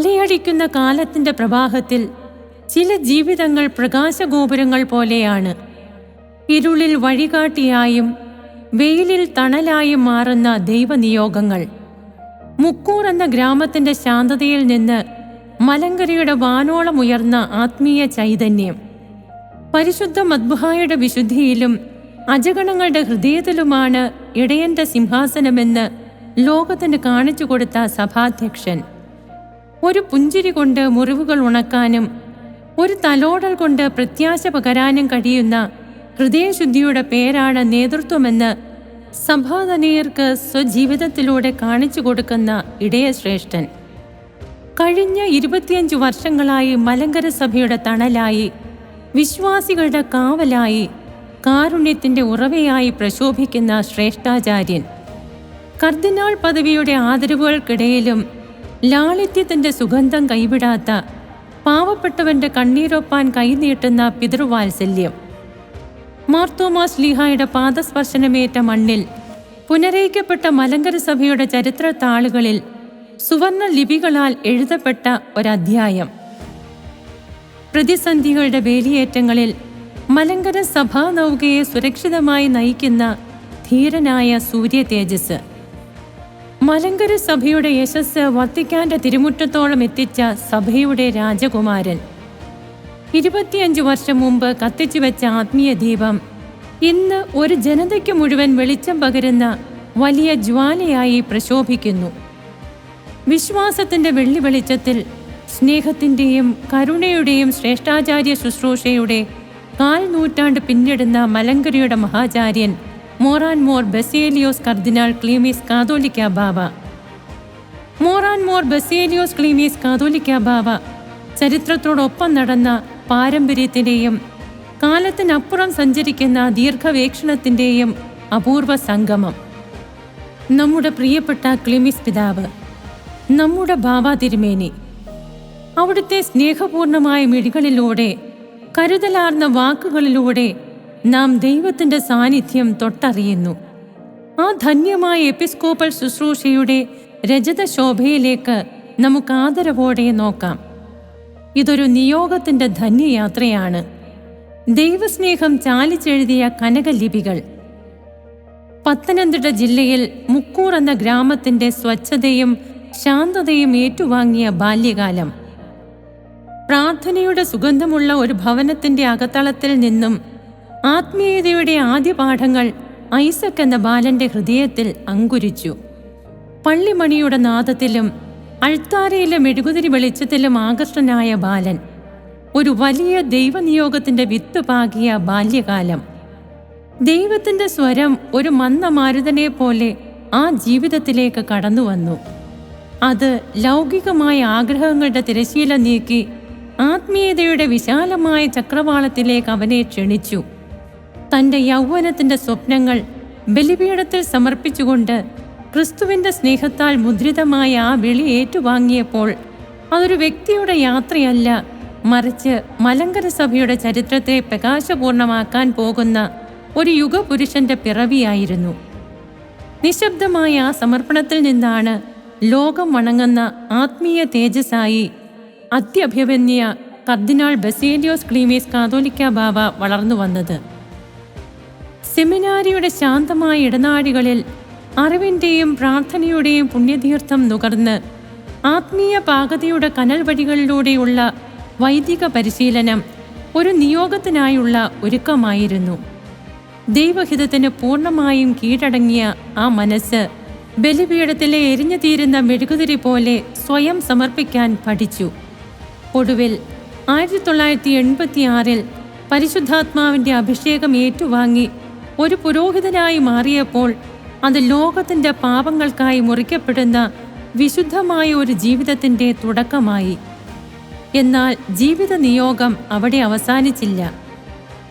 അലയടിക്കുന്ന കാലത്തിന്റെ പ്രവാഹത്തിൽ ചില ജീവിതങ്ങൾ പ്രകാശഗോപുരങ്ങൾ പോലെയാണ്. ഇരുളിൽ വഴികാട്ടിയായും വെയിലിൽ തണലായും മാറുന്ന ദൈവനിയോഗങ്ങൾ. മുക്കൂർ എന്ന ഗ്രാമത്തിന്റെ ശാന്തതയിൽ നിന്ന് മലങ്കരയുടെ വാനോളം ഉയർന്ന ആത്മീയ ചൈതന്യം. പരിശുദ്ധ മദ്ബഹായുടെ വിശുദ്ധിയിലും അജഗണങ്ങളുടെ ഹൃദയത്തിലുമാണ് ഇടയന്റെ സിംഹാസനമെന്ന് ലോകത്തിന് കാണിച്ചു കൊടുത്ത സഭാധ്യക്ഷൻ. ഒരു പുഞ്ചിരി കൊണ്ട് മുറിവുകൾ ഉണക്കാനും ഒരു തലോടൽ കൊണ്ട് പ്രത്യാശ പകരാനും കഴിയുന്ന ഹൃദയശുദ്ധിയുടെ പേരാണ് നേതൃത്വമെന്ന് സഭാതനീയർക്ക് സ്വജീവിതത്തിലൂടെ കാണിച്ചു കൊടുക്കുന്ന ഇടയശ്രേഷ്ഠൻ. കഴിഞ്ഞ 25 വർഷങ്ങളായി മലങ്കര സഭയുടെ തണലായി, വിശ്വാസികളുടെ കാവലായി, കാരുണ്യത്തിന്റെ ഉറവയായി പ്രശോഭിക്കുന്ന ശ്രേഷ്ഠാചാര്യൻ. കർദിനാൾ പദവിയുടെ ആദരവുകൾക്കിടയിലും ലാളിത്യത്തിന്റെ സുഗന്ധം കൈവിടാത്ത, പാവപ്പെട്ടവന്റെ കണ്ണീരൊപ്പാൻ കൈനീട്ടുന്ന പിതൃവാത്സല്യം. മാർത്തോമാ ശ്ലീഹായുടെ പാദസ്പർശനമേറ്റ മണ്ണിൽ പുനരയിക്കപ്പെട്ട മലങ്കര സഭയുടെ ചരിത്ര താളുകളിൽ സുവർണ ലിപികളാൽ എഴുതപ്പെട്ട ഒരധ്യായം. പ്രതിസന്ധികളുടെ വേലിയേറ്റങ്ങളിൽ മലങ്കര സഭാ നൗകയെ സുരക്ഷിതമായി നയിക്കുന്ന ധീരനായ സൂര്യ തേജസ്. മലങ്കര സഭയുടെ യശസ് വത്തിക്കാന്റെ തിരുമുറ്റത്തോളം എത്തിച്ച സഭയുടെ രാജകുമാരൻ. 25 വർഷം മുമ്പ് കത്തിച്ചുവെച്ച ആത്മീയ ദീപം ഇന്ന് ഒരു ജനതയ്ക്ക് മുഴുവൻ വെളിച്ചം പകരുന്ന വലിയ ജ്വാലയായി പ്രശോഭിക്കുന്നു. വിശ്വാസത്തിന്റെ വെള്ളി വെളിച്ചത്തിൽ സ്നേഹത്തിന്റെയും കരുണയുടെയും ശ്രേഷ്ഠാചാര്യ ശുശ്രൂഷയുടെ 4 നൂറ്റാണ്ട് പിന്നിടുന്ന മലങ്കരയുടെ മഹാചാര്യൻ മോറാൻ മോർ ബസേലിയോസ് കർദിനാൾ ക്ലീമീസ് കാതോലിക്ക ബാവ. മോറാൻ മോർ ബസേലിയോസ് ക്ലീമീസ് കാതോലിക്ക ബാവ ചരിത്രത്തോടൊപ്പം നടന്ന പാരമ്പര്യത്തിൻ്റെയും കാലത്തിനപ്പുറം സഞ്ചരിക്കുന്ന ദീർഘവീക്ഷണത്തിൻ്റെയും അപൂർവ സംഗമം. നമ്മുടെ പ്രിയപ്പെട്ട ക്ലീമീസ് പിതാവ്, നമ്മുടെ ബാബ തിരുമേനി, അവിടുത്തെ സ്നേഹപൂർണമായ മിഴികളിലൂടെ, കരുതലാർന്ന വാക്കുകളിലൂടെ നാം ദൈവത്തിൻ്റെ സാന്നിധ്യം തൊട്ടറിയുന്നു. ആ ധന്യമായ എപ്പിസ്കോപ്പൽ ശുശ്രൂഷയുടെ രജത ശോഭയിലേക്ക് നമുക്ക് ആദരവോടെ നോക്കാം. ഇതൊരു നിയോഗത്തിൻ്റെ ധന്യയാത്രയാണ്. ദൈവസ്നേഹം ചാലിച്ചെഴുതിയ കനകലിപികൾ. പത്തനംതിട്ട ജില്ലയിൽ മുക്കൂർ എന്ന ഗ്രാമത്തിൻ്റെ സ്വച്ഛതയും ശാന്തതയും ഏറ്റുവാങ്ങിയ ബാല്യകാലം. പ്രാർത്ഥനയുടെ സുഗന്ധമുള്ള ഒരു ഭവനത്തിൻ്റെ അകത്തളത്തിൽ നിന്നും ആത്മീയതയുടെ ആദ്യ പാഠങ്ങൾ ഐസക് എന്ന ബാലന്റെ ഹൃദയത്തിൽ അങ്കുരിച്ചു. പള്ളിമണിയുടെ നാദത്തിലും അൾത്താരയിലെ മെഴുകുതിരി വെളിച്ചത്തിലും ആകർഷനായ ബാലൻ. ഒരു വലിയ ദൈവനിയോഗത്തിന്റെ വിത്ത് പാകിയ ബാല്യകാലം. ദൈവത്തിന്റെ സ്വരം ഒരു മന്ദ മാരുതനെ പോലെ ആ ജീവിതത്തിലേക്ക് കടന്നു വന്നു. അത് ലൗകികമായ ആഗ്രഹങ്ങളുടെ തിരശീല നീക്കി ആത്മീയതയുടെ വിശാലമായ ചക്രവാളത്തിലേക്ക് അവനെ ക്ഷണിച്ചു. തൻ്റെ യൗവനത്തിൻ്റെ സ്വപ്നങ്ങൾ ബലിപീഠത്തിൽ സമർപ്പിച്ചുകൊണ്ട് ക്രിസ്തുവിൻ്റെ സ്നേഹത്താൽ മുദ്രിതമായ ആ വിളി ഏറ്റുവാങ്ങിയപ്പോൾ അതൊരു വ്യക്തിയുടെ യാത്രയല്ല, മറിച്ച് മലങ്കര സഭയുടെ ചരിത്രത്തെ പ്രകാശപൂർണമാക്കാൻ പോകുന്ന ഒരു യുഗപുരുഷന്റെ പിറവിയായിരുന്നു. നിശബ്ദമായ ആ സമർപ്പണത്തിൽ നിന്നാണ് ലോകം വണങ്ങുന്ന ആത്മീയ തേജസ്സായി അത്യഭിമന്യ കർദിനാൾ ബസേലിയോസ് ക്ലീമീസ് കാതോലിക്ക ബാവ വളർന്നു വന്നത്. സെമിനാരിയുടെ ശാന്തമായ ഇടനാഴികളിൽ അറിവിൻ്റെയും പ്രാർത്ഥനയുടെയും പുണ്യതീർത്ഥം നുകർന്ന് ആത്മീയ പാകതയുടെ കനൽ വഴികളിലൂടെയുള്ള വൈദിക പരിശീലനം ഒരു നിയോഗത്തിനായുള്ള ഒരുക്കമായിരുന്നു. ദൈവഹിതത്തിന് പൂർണ്ണമായും കീഴടങ്ങിയ ആ മനസ്സ് ബലിപീഠത്തിലെ എരിഞ്ഞു തീരുന്ന മെഴുകുതിരി പോലെ സ്വയം സമർപ്പിക്കാൻ പഠിച്ചു. ഒടുവിൽ 1986 പരിശുദ്ധാത്മാവിൻ്റെ അഭിഷേകം ഏറ്റുവാങ്ങി ഒരു പുരോഹിതനായി മാറിയപ്പോൾ അത് ലോകത്തിൻ്റെ പാപങ്ങൾക്കായി മുറിക്കപ്പെടുന്ന വിശുദ്ധമായ ഒരു ജീവിതത്തിൻ്റെ തുടക്കമായി. എന്നാൽ ജീവിത നിയോഗം അവിടെ അവസാനിച്ചില്ല.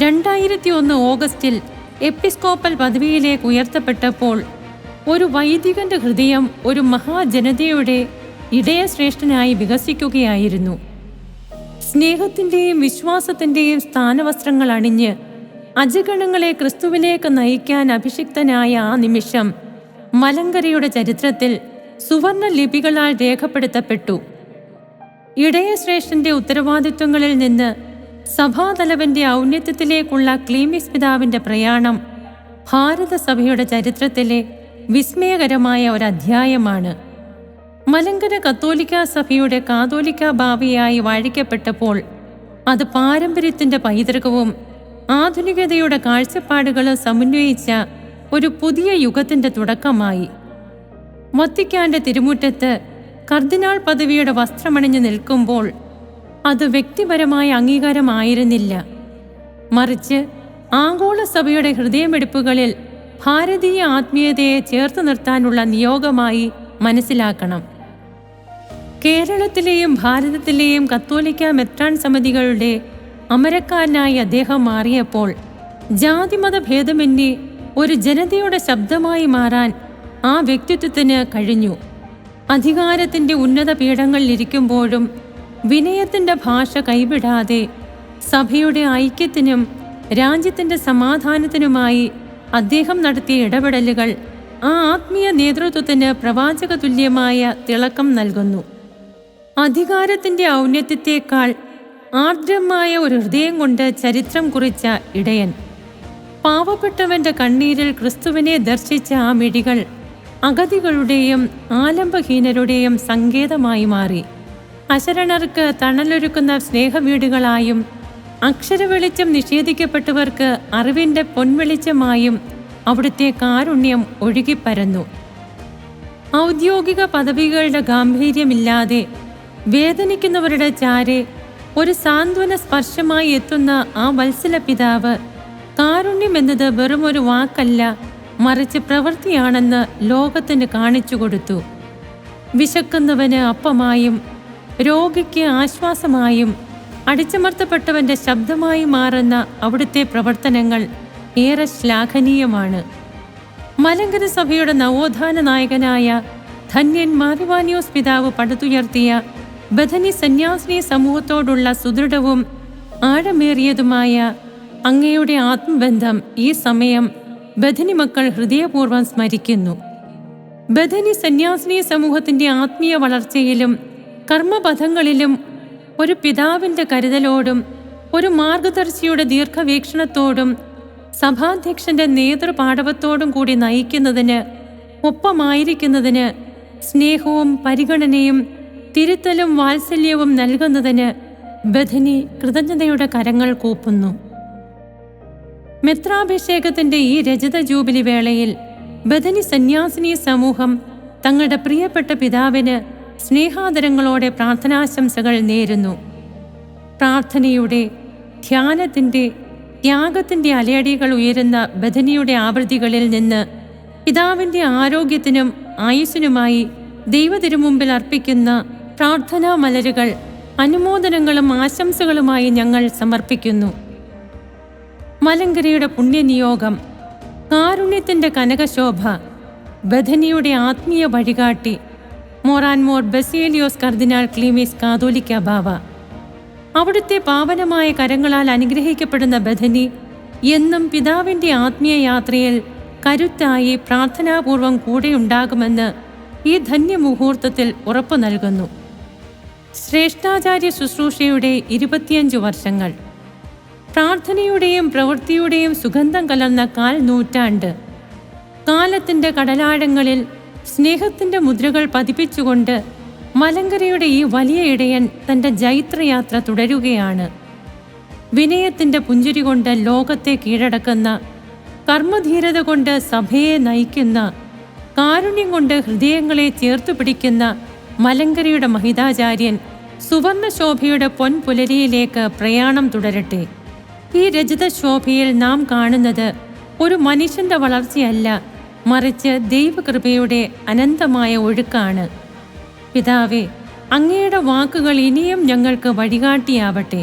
2001 ഓഗസ്റ്റിൽ എപ്പിസ്കോപ്പൽ പദവിയിലേക്ക് ഉയർത്തപ്പെട്ടപ്പോൾ ഒരു വൈദികന്റെ ഹൃദയം ഒരു മഹാജനതയുടെ ഇടയശ്രേഷ്ഠനായി വികസിക്കുകയായിരുന്നു. സ്നേഹത്തിൻ്റെയും വിശ്വാസത്തിൻ്റെയും സ്ഥാനവസ്ത്രങ്ങൾ അണിഞ്ഞ് അജഗണങ്ങളെ ക്രിസ്തുവിലേക്ക് നയിക്കാൻ അഭിഷിക്തനായ ആ നിമിഷം മലങ്കരയുടെ ചരിത്രത്തിൽ സുവർണ ലിപികളാൽ രേഖപ്പെടുത്തപ്പെട്ടു. ഇടയശ്രേഷ്ഠന്റെ ഉത്തരവാദിത്വങ്ങളിൽ നിന്ന് സഭാതലവന്റെ ഔന്നത്യത്തിലേക്കുള്ള ക്ലീമിസ് പിതാവിന്റെ പ്രയാണം ഭാരതസഭയുടെ ചരിത്രത്തിലെ വിസ്മയകരമായ ഒരധ്യായമാണ്. മലങ്കര കത്തോലിക്കാ സഭയുടെ കാതോലിക്കാ ഭാവിയായി വാഴിക്കപ്പെട്ടപ്പോൾ അത് പാരമ്പര്യത്തിന്റെ പൈതൃകവും ആധുനികതയുടെ കാഴ്ചപ്പാടുകളും സമന്വയിച്ച ഒരു പുതിയ യുഗത്തിന്റെ തുടക്കമായി. വത്തിക്കാന്റെ തിരുമുറ്റത്ത് കർദിനാൾ പദവിയുടെ വസ്ത്രമണിഞ്ഞു നിൽക്കുമ്പോൾ അത് വ്യക്തിപരമായ അംഗീകാരമായിരുന്നില്ല, മറിച്ച് ആഗോള സഭയുടെ ഹൃദയമിടിപ്പുകളിൽ ഭാരതീയ ആത്മീയതയെ ചേർത്ത് നിർത്താനുള്ള നിയോഗമായി മനസ്സിലാക്കണം. കേരളത്തിലെയും ഭാരതത്തിലെയും കത്തോലിക്ക മെത്രാൻ സമിതികളുടെ അമരക്കാരനായി അദ്ദേഹം മാറിയപ്പോൾ ജാതിമത ഭേദമന്യേ ഒരു ജനതയുടെ ശബ്ദമായി മാറാൻ ആ വ്യക്തിത്വത്തിന് കഴിഞ്ഞു. അധികാരത്തിന്റെ ഉന്നത പീഠങ്ങളിലിരിക്കുമ്പോഴും വിനയത്തിന്റെ ഭാഷ കൈവിടാതെ സഭയുടെ ഐക്യത്തിനും രാജ്യത്തിന്റെ സമാധാനത്തിനുമായി അദ്ദേഹം നടത്തിയ ഇടപെടലുകൾ ആ ആത്മീയ നേതൃത്വത്തിന് പ്രവാചക തുല്യമായ തിളക്കം നൽകുന്നു. അധികാരത്തിന്റെ ഔന്നത്യത്തേക്കാൾ ആർദ്രമായ ഒരു ഹൃദയം കൊണ്ട് ചരിത്രം കുറിച്ച ഇടയൻ. പാവപ്പെട്ടവന്റെ കണ്ണീരിൽ ക്രിസ്തുവിനെ ദർശിച്ച ആ മിഴികൾ അഗതികളുടെയും ആലംബഹീനരുടെയും സങ്കേതമായി മാറി. അശരണർക്ക് തണലൊരുക്കുന്ന സ്നേഹവീടുകളായും അക്ഷരവെളിച്ചം നിഷേധിക്കപ്പെട്ടവർക്ക് അറിവിന്റെ പൊൻവെളിച്ചമായും അവിടുത്തെ കാരുണ്യം ഒഴുകിപ്പരന്നു. ഔദ്യോഗിക പദവികളുടെ ഗാംഭീര്യമില്ലാതെ വേദനിക്കുന്നവരുടെ ചാരെ ഒരു സാന്ത്വന സ്പർശമായി എത്തുന്ന ആ വത്സല പിതാവ് കാരുണ്യം എന്നത് വെറുമൊരു വാക്കല്ല, മറിച്ച് പ്രവൃത്തിയാണെന്ന് ലോകത്തിന് കാണിച്ചു കൊടുത്തു. വിശക്കുന്നവന് അപ്പമായും രോഗിക്ക് ആശ്വാസമായും അടിച്ചമർത്തപ്പെട്ടവന്റെ ശബ്ദമായി മാറുന്ന അവിടുത്തെ പ്രവർത്തനങ്ങൾ ഏറെ ശ്ലാഘനീയമാണ്. മലങ്കര സഭയുടെ നവോത്ഥാന നായകനായ ധന്യൻ മാറിവാനിയോസ് പിതാവ് പടുത്തുയർത്തിയ ബഥനി സന്യാസിനി സമൂഹത്തോടുള്ള സുദൃഢവും ആഴമേറിയതുമായ അങ്ങയുടെ ആത്മബന്ധം ഈ സമയം ബഥനി മക്കൾ ഹൃദയപൂർവ്വം സ്മരിക്കുന്നു. ബഥനി സന്യാസിനി സമൂഹത്തിന്റെ ആത്മീയ വളർച്ചയിലും കർമ്മപഥങ്ങളിലും ഒരു പിതാവിന്റെ കരുതലോടും ഒരു മാർഗദർശിയുടെ ദീർഘവീക്ഷണത്തോടും സഭാധ്യക്ഷന്റെ നേതൃപാടവത്തോടും കൂടി നയിക്കുന്നതിന് ഒപ്പമായിരിക്കുന്നതിന് സ്നേഹവും പരിഗണനയും തിരുത്തലും വാത്സല്യവും നൽകുന്നതിന് ബഥനി കൃതജ്ഞതയുടെ കരങ്ങൾ കൂപ്പുന്നു. മെത്രാഭിഷേകത്തിന്റെ ഈ രജത ജൂബിലി വേളയിൽ ബഥനി സന്യാസിനി സമൂഹം തങ്ങളുടെ പ്രിയപ്പെട്ട പിതാവിന് സ്നേഹാദരങ്ങളോടെ പ്രാർത്ഥനാശംസകൾ നേരുന്നു. പ്രാർത്ഥനയുടെ, ധ്യാനത്തിന്റെ, ത്യാഗത്തിന്റെ അലയടികൾ ഉയരുന്ന ബഥനിയുടെ ആവൃത്തികളിൽ നിന്ന് പിതാവിന്റെ ആരോഗ്യത്തിനും ആയുസ്സിനുമായി ദൈവതിരുമുമ്പിൽ അർപ്പിക്കുന്ന പ്രാർത്ഥനാ മലരുകൾ അനുമോദനങ്ങളും ആശംസകളുമായി ഞങ്ങൾ സമർപ്പിക്കുന്നു. മലങ്കരയുടെ പുണ്യനിയോഗം, കാരുണ്യത്തിന്റെ കനകശോഭ, ബഥനിയുടെ ആത്മീയ വഴികാട്ടി മോറാൻമോർ ബസേലിയോസ് കർദിനാൾ ക്ലീമീസ് കാതോലിക്ക ബാവ. അവിടുത്തെ പാവനമായ കരങ്ങളാൽ അനുഗ്രഹിക്കപ്പെടുന്ന ബഥനി എന്നും പിതാവിന്റെ ആത്മീയ യാത്രയിൽ കരുത്തായി പ്രാർത്ഥനാപൂർവം കൂടെയുണ്ടാകുമെന്ന് ഈ ധന്യമുഹൂർത്തത്തിൽ ഉറപ്പു നൽകുന്നു. ശ്രേഷ്ഠാചാര്യ ശുശ്രൂഷയുടെ 25 വർഷങ്ങൾ, പ്രാർത്ഥനയുടെയും പ്രവൃത്തിയുടെയും സുഗന്ധം കലർന്ന 4 നൂറ്റാണ്ട്, കാലത്തിന്റെ കടലാഴങ്ങളിൽ സ്നേഹത്തിന്റെ മുദ്രകൾ പതിപ്പിച്ചുകൊണ്ട് മലങ്കരയുടെ ഈ വലിയ ഇടയൻ തന്റെ ജൈത്രയാത്ര തുടരുകയാണ്. വിനയത്തിന്റെ പുഞ്ചിരി കൊണ്ട് ലോകത്തെ കീഴടക്കുന്ന, കർമ്മധീരത കൊണ്ട് സഭയെ നയിക്കുന്ന, കാരുണ്യം കൊണ്ട് ഹൃദയങ്ങളെ ചേർത്തു പിടിക്കുന്ന മലങ്കരയുടെ മഹിതാചാര്യൻ സുവർണശോഭയുടെ പൊൻപുലരിയിലേക്ക് പ്രയാണം തുടരട്ടെ. ഈ രജതശോഭയിൽ നാം കാണുന്നത് ഒരു മനുഷ്യന്റെ വളർച്ചയല്ല, മറിച്ച് ദൈവകൃപയുടെ അനന്തമായ ഒഴുക്കാണ്. പിതാവേ, അങ്ങയുടെ വാക്കുകൾ ഇനിയും ഞങ്ങൾക്ക് വഴികാട്ടിയാവട്ടെ.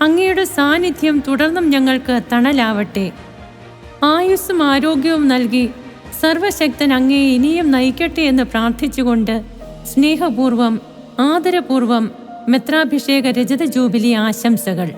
അങ്ങയുടെ സാന്നിധ്യം തുടർന്നും ഞങ്ങൾക്ക് തണലാവട്ടെ. ആയുസ്സും ആരോഗ്യവും നൽകി സർവശക്തൻ അങ്ങയെ ഇനിയും നയിക്കട്ടെ എന്ന് പ്രാർത്ഥിച്ചുകൊണ്ട് സ്നേഹപൂർവം, ആദരപൂർവം മെത്രാഭിഷേക രജത ജൂബിലി ആശംസകൾ.